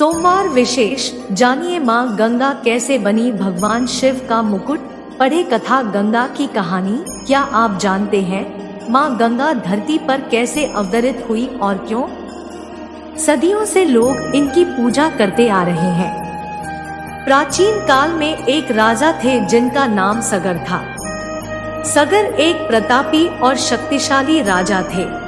सोमवार विशेष जानिए मां गंगा कैसे बनी भगवान शिव का मुकुट। पढ़े कथा गंगा की कहानी। क्या आप जानते हैं मां गंगा धरती पर कैसे अवतरित हुई और क्यों? सदियों से लोग इनकी पूजा करते आ रहे हैं। प्राचीन काल में एक राजा थे जिनका नाम सगर था। सगर एक प्रतापी और शक्तिशाली राजा थे।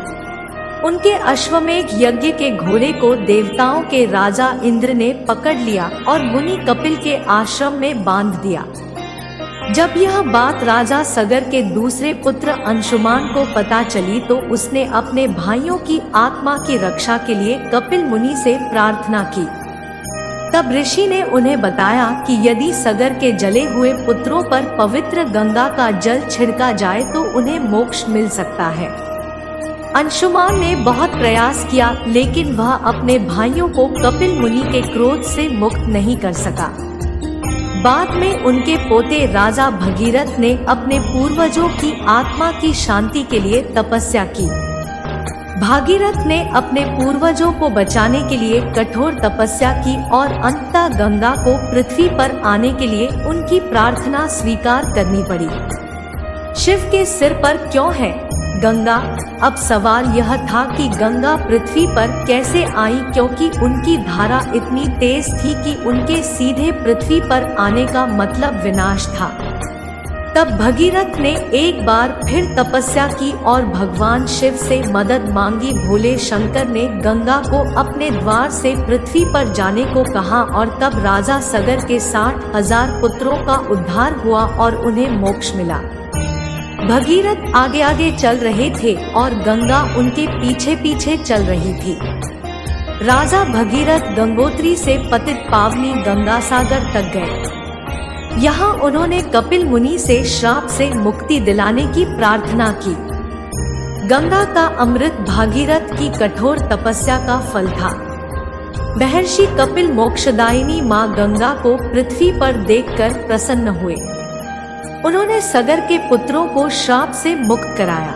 उनके अश्वमेघ यज्ञ के घोड़े को देवताओं के राजा इंद्र ने पकड़ लिया और मुनि कपिल के आश्रम में बांध दिया। जब यह बात राजा सगर के दूसरे पुत्र अंशुमान को पता चली तो उसने अपने भाइयों की आत्मा की रक्षा के लिए कपिल मुनि से प्रार्थना की। तब ऋषि ने उन्हें बताया कि यदि सगर के जले हुए पुत्रों पर पवित्र गंगा का जल छिड़का जाए तो उन्हें मोक्ष मिल सकता है। अंशुमान ने बहुत प्रयास किया लेकिन वह अपने भाइयों को कपिल मुनि के क्रोध से मुक्त नहीं कर सका। बाद में उनके पोते राजा भगीरथ ने अपने पूर्वजों की आत्मा की शांति के लिए तपस्या की। भागीरथ ने अपने पूर्वजों को बचाने के लिए कठोर तपस्या की और अंततः गंगा को पृथ्वी पर आने के लिए उनकी प्रार्थना स्वीकार करनी पड़ी। शिव के सिर पर क्यों है गंगा? अब सवाल यह था कि गंगा पृथ्वी पर कैसे आई, क्योंकि उनकी धारा इतनी तेज थी कि उनके सीधे पृथ्वी पर आने का मतलब विनाश था। तब भगीरथ ने एक बार फिर तपस्या की और भगवान शिव से मदद मांगी। भोले शंकर ने गंगा को अपने द्वार से पृथ्वी पर जाने को कहा और तब राजा सगर के 60,000 पुत्रों का उद्धार हुआ और उन्हें मोक्ष मिला। भगीरथ आगे आगे चल रहे थे और गंगा उनके पीछे पीछे चल रही थी। राजा भगीरथ गंगोत्री से पतित पावनी गंगा सागर तक गए। यहाँ उन्होंने कपिल मुनि से श्राप से मुक्ति दिलाने की प्रार्थना की। गंगा का अमृत भागीरथ की कठोर तपस्या का फल था। महर्षि कपिल मोक्षदायिनी मां गंगा को पृथ्वी पर देखकर प्रसन्न हुए। उन्होंने सगर के पुत्रों को श्राप से मुक्त कराया।